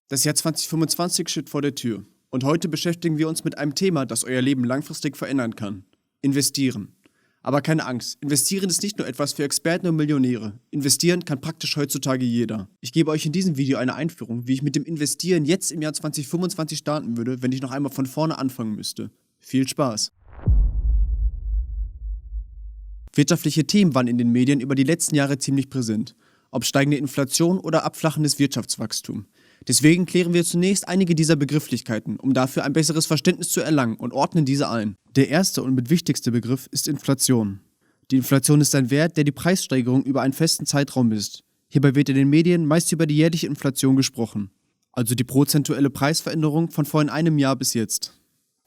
Das Jahr 2025 steht vor der Tür. Und heute beschäftigen wir uns mit einem Thema, das euer Leben langfristig verändern kann. Investieren. Aber keine Angst, investieren ist nicht nur etwas für Experten und Millionäre. Investieren kann praktisch heutzutage jeder. Ich gebe euch in diesem Video eine Einführung, wie ich mit dem Investieren jetzt im Jahr 2025 starten würde, wenn ich noch einmal von vorne anfangen müsste. Viel Spaß! Wirtschaftliche Themen waren in den Medien über die letzten Jahre ziemlich präsent. Ob steigende Inflation oder abflachendes Wirtschaftswachstum. Deswegen klären wir zunächst einige dieser Begrifflichkeiten, um dafür ein besseres Verständnis zu erlangen und ordnen diese ein. Der erste und mit wichtigste Begriff ist Inflation. Die Inflation ist ein Wert, der die Preissteigerung über einen festen Zeitraum misst. Hierbei wird in den Medien meist über die jährliche Inflation gesprochen, also die prozentuelle Preisveränderung von vor einem Jahr bis jetzt.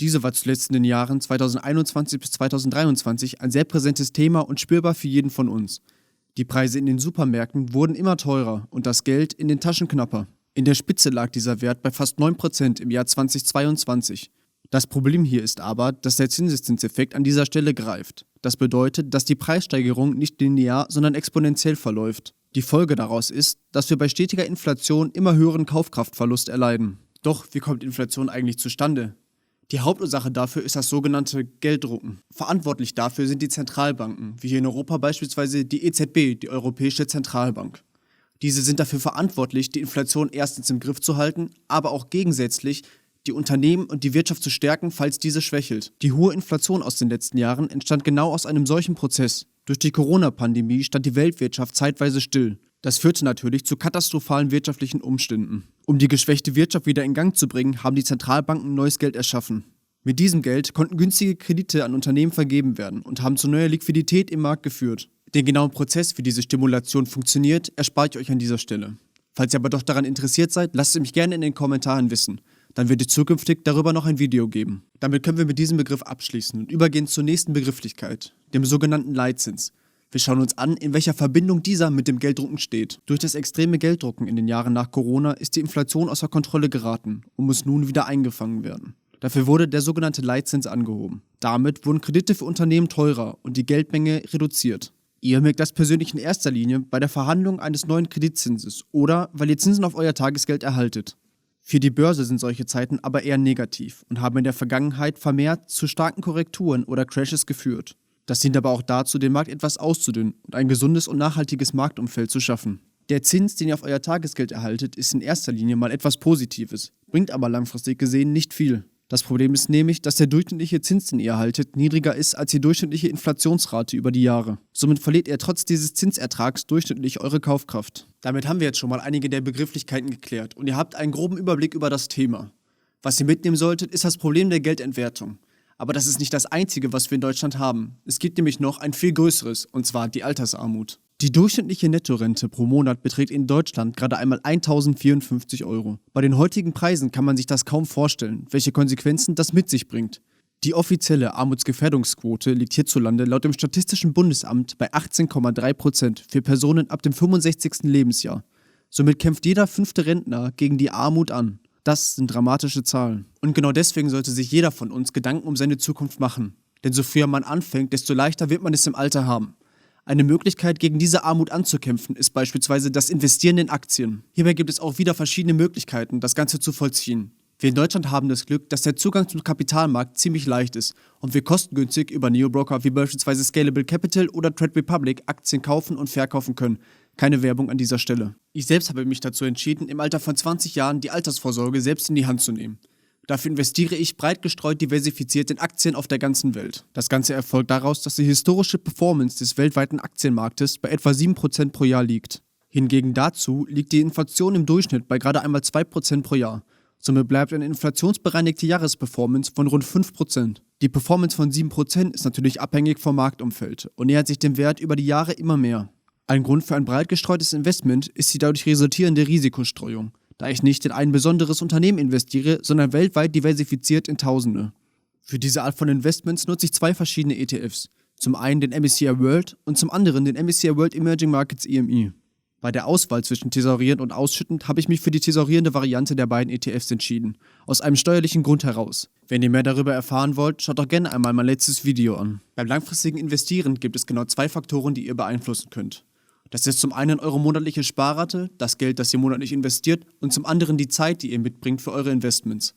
Diese war zuletzt in den Jahren 2021 bis 2023 ein sehr präsentes Thema und spürbar für jeden von uns. Die Preise in den Supermärkten wurden immer teurer und das Geld in den Taschen knapper. In der Spitze lag dieser Wert bei fast 9% im Jahr 2022. Das Problem hier ist aber, dass der Zinseszinseffekt an dieser Stelle greift. Das bedeutet, dass die Preissteigerung nicht linear, sondern exponentiell verläuft. Die Folge daraus ist, dass wir bei stetiger Inflation immer höheren Kaufkraftverlust erleiden. Doch wie kommt Inflation eigentlich zustande? Die Hauptursache dafür ist das sogenannte Gelddrucken. Verantwortlich dafür sind die Zentralbanken, wie hier in Europa beispielsweise die EZB, die Europäische Zentralbank. Diese sind dafür verantwortlich, die Inflation erstens im Griff zu halten, aber auch gegensätzlich die Unternehmen und die Wirtschaft zu stärken, falls diese schwächelt. Die hohe Inflation aus den letzten Jahren entstand genau aus einem solchen Prozess. Durch die Corona-Pandemie stand die Weltwirtschaft zeitweise still. Das führte natürlich zu katastrophalen wirtschaftlichen Umständen. Um die geschwächte Wirtschaft wieder in Gang zu bringen, haben die Zentralbanken neues Geld erschaffen. Mit diesem Geld konnten günstige Kredite an Unternehmen vergeben werden und haben zu neuer Liquidität im Markt geführt. Den genauen Prozess, wie diese Stimulation funktioniert, erspare ich euch an dieser Stelle. Falls ihr aber doch daran interessiert seid, lasst es mich gerne in den Kommentaren wissen. Dann wird es zukünftig darüber noch ein Video geben. Damit können wir mit diesem Begriff abschließen und übergehen zur nächsten Begrifflichkeit, dem sogenannten Leitzins. Wir schauen uns an, in welcher Verbindung dieser mit dem Gelddrucken steht. Durch das extreme Gelddrucken in den Jahren nach Corona ist die Inflation außer Kontrolle geraten und muss nun wieder eingefangen werden. Dafür wurde der sogenannte Leitzins angehoben. Damit wurden Kredite für Unternehmen teurer und die Geldmenge reduziert. Ihr merkt das persönlich in erster Linie bei der Verhandlung eines neuen Kreditzinses oder weil ihr Zinsen auf euer Tagesgeld erhaltet. Für die Börse sind solche Zeiten aber eher negativ und haben in der Vergangenheit vermehrt zu starken Korrekturen oder Crashes geführt. Das dient aber auch dazu, den Markt etwas auszudünnen und ein gesundes und nachhaltiges Marktumfeld zu schaffen. Der Zins, den ihr auf euer Tagesgeld erhaltet, ist in erster Linie mal etwas Positives, bringt aber langfristig gesehen nicht viel. Das Problem ist nämlich, dass der durchschnittliche Zins, den ihr erhaltet, niedriger ist als die durchschnittliche Inflationsrate über die Jahre. Somit verliert ihr trotz dieses Zinsertrags durchschnittlich eure Kaufkraft. Damit haben wir jetzt schon mal einige der Begrifflichkeiten geklärt und ihr habt einen groben Überblick über das Thema. Was ihr mitnehmen solltet, ist das Problem der Geldentwertung. Aber das ist nicht das Einzige, was wir in Deutschland haben. Es gibt nämlich noch ein viel größeres, und zwar die Altersarmut. Die durchschnittliche Nettorente pro Monat beträgt in Deutschland gerade einmal 1.054 €. Bei den heutigen Preisen kann man sich das kaum vorstellen, welche Konsequenzen das mit sich bringt. Die offizielle Armutsgefährdungsquote liegt hierzulande laut dem Statistischen Bundesamt bei 18,3% für Personen ab dem 65. Lebensjahr. Somit kämpft jeder 5. Rentner gegen die Armut an. Das sind dramatische Zahlen. Und genau deswegen sollte sich jeder von uns Gedanken um seine Zukunft machen. Denn so früher man anfängt, desto leichter wird man es im Alter haben. Eine Möglichkeit, gegen diese Armut anzukämpfen, ist beispielsweise das Investieren in Aktien. Hierbei gibt es auch wieder verschiedene Möglichkeiten, das Ganze zu vollziehen. Wir in Deutschland haben das Glück, dass der Zugang zum Kapitalmarkt ziemlich leicht ist und wir kostengünstig über Neobroker wie beispielsweise Scalable Capital oder Trade Republic Aktien kaufen und verkaufen können. Keine Werbung an dieser Stelle. Ich selbst habe mich dazu entschieden, im Alter von 20 Jahren die Altersvorsorge selbst in die Hand zu nehmen. Dafür investiere ich breit gestreut diversifiziert in Aktien auf der ganzen Welt. Das Ganze erfolgt daraus, dass die historische Performance des weltweiten Aktienmarktes bei etwa 7% pro Jahr liegt. Hingegen dazu liegt die Inflation im Durchschnitt bei gerade einmal 2% pro Jahr. Somit bleibt eine inflationsbereinigte Jahresperformance von rund 5%. Die Performance von 7% ist natürlich abhängig vom Marktumfeld und nähert sich dem Wert über die Jahre immer mehr. Ein Grund für ein breit gestreutes Investment ist die dadurch resultierende Risikostreuung, da ich nicht in ein besonderes Unternehmen investiere, sondern weltweit diversifiziert in Tausende. Für diese Art von Investments nutze ich zwei verschiedene ETFs. Zum einen den MSCI World und zum anderen den MSCI World Emerging Markets EMI. Bei der Auswahl zwischen Thesaurieren und Ausschütten habe ich mich für die thesaurierende Variante der beiden ETFs entschieden, aus einem steuerlichen Grund heraus. Wenn ihr mehr darüber erfahren wollt, schaut doch gerne einmal mein letztes Video an. Beim langfristigen Investieren gibt es genau zwei Faktoren, die ihr beeinflussen könnt. Das ist zum einen eure monatliche Sparrate, das Geld, das ihr monatlich investiert, und zum anderen die Zeit, die ihr mitbringt für eure Investments.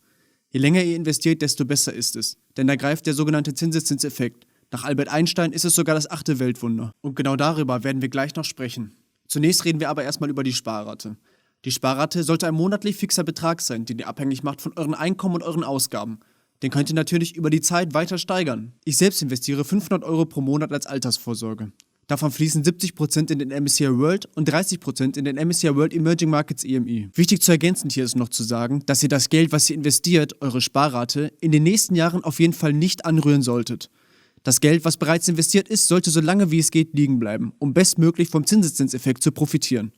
Je länger ihr investiert, desto besser ist es, denn da greift der sogenannte Zinseszinseffekt. Nach Albert Einstein ist es sogar das 8. Weltwunder. Und genau darüber werden wir gleich noch sprechen. Zunächst reden wir aber erstmal über die Sparrate. Die Sparrate sollte ein monatlich fixer Betrag sein, den ihr abhängig macht von euren Einkommen und euren Ausgaben. Den könnt ihr natürlich über die Zeit weiter steigern. Ich selbst investiere 500 Euro pro Monat als Altersvorsorge. Davon fließen 70% in den MSCI World und 30% in den MSCI World Emerging Markets EMI. Wichtig zu ergänzend hier ist noch zu sagen, dass ihr das Geld, was ihr investiert, eure Sparrate, in den nächsten Jahren auf jeden Fall nicht anrühren solltet. Das Geld, was bereits investiert ist, sollte so lange wie es geht liegen bleiben, um bestmöglich vom Zinseszinseffekt zu profitieren.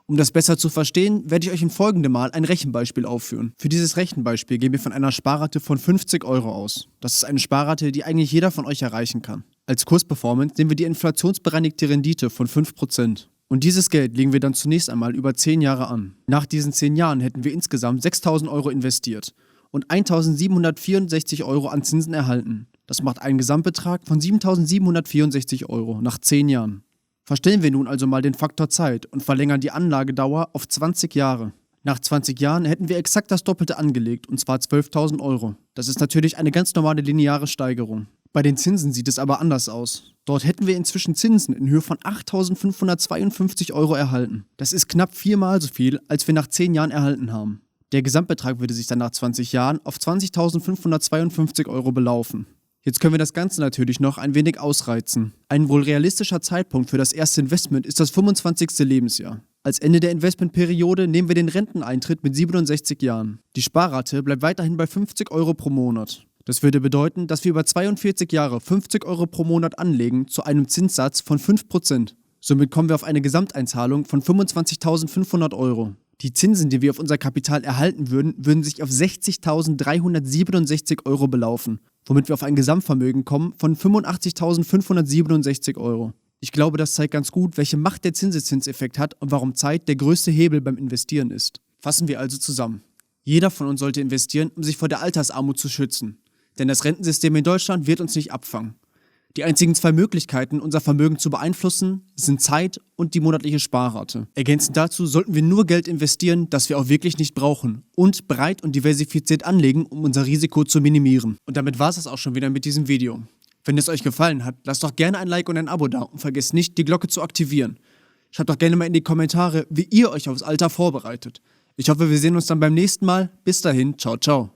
Um das besser zu verstehen, werde ich euch im folgenden Mal ein Rechenbeispiel aufführen. Für dieses Rechenbeispiel gehen wir von einer Sparrate von 50 Euro aus. Das ist eine Sparrate, die eigentlich jeder von euch erreichen kann. Als Kursperformance nehmen wir die inflationsbereinigte Rendite von 5%. Und dieses Geld legen wir dann zunächst einmal über 10 Jahre an. Nach diesen 10 Jahren hätten wir insgesamt 6.000 Euro investiert und 1.764 Euro an Zinsen erhalten. Das macht einen Gesamtbetrag von 7.764 Euro nach 10 Jahren. Verstellen wir nun also mal den Faktor Zeit und verlängern die Anlagedauer auf 20 Jahre. Nach 20 Jahren hätten wir exakt das Doppelte angelegt, und zwar 12.000 Euro. Das ist natürlich eine ganz normale lineare Steigerung. Bei den Zinsen sieht es aber anders aus. Dort hätten wir inzwischen Zinsen in Höhe von 8.552 Euro erhalten. Das ist knapp 4-mal so viel, als wir nach 10 Jahren erhalten haben. Der Gesamtbetrag würde sich dann nach 20 Jahren auf 20.552 Euro belaufen. Jetzt können wir das Ganze natürlich noch ein wenig ausreizen. Ein wohl realistischer Zeitpunkt für das erste Investment ist das 25. Lebensjahr. Als Ende der Investmentperiode nehmen wir den Renteneintritt mit 67 Jahren. Die Sparrate bleibt weiterhin bei 50 Euro pro Monat. Das würde bedeuten, dass wir über 42 Jahre 50 Euro pro Monat anlegen zu einem Zinssatz von 5%. Somit kommen wir auf eine Gesamteinzahlung von 25.500 Euro. Die Zinsen, die wir auf unser Kapital erhalten würden, würden sich auf 60.367 Euro belaufen, womit wir auf ein Gesamtvermögen kommen von 85.567 Euro. Ich glaube, das zeigt ganz gut, welche Macht der Zinseszinseffekt hat und warum Zeit der größte Hebel beim Investieren ist. Fassen wir also zusammen. Jeder von uns sollte investieren, um sich vor der Altersarmut zu schützen. Denn das Rentensystem in Deutschland wird uns nicht abfangen. Die einzigen 2 Möglichkeiten, unser Vermögen zu beeinflussen, sind Zeit und die monatliche Sparrate. Ergänzend dazu sollten wir nur Geld investieren, das wir auch wirklich nicht brauchen, und breit und diversifiziert anlegen, um unser Risiko zu minimieren. Und damit war es das auch schon wieder mit diesem Video. Wenn es euch gefallen hat, lasst doch gerne ein Like und ein Abo da und vergesst nicht, die Glocke zu aktivieren. Schreibt doch gerne mal in die Kommentare, wie ihr euch aufs Alter vorbereitet. Ich hoffe, wir sehen uns dann beim nächsten Mal. Bis dahin, ciao, ciao.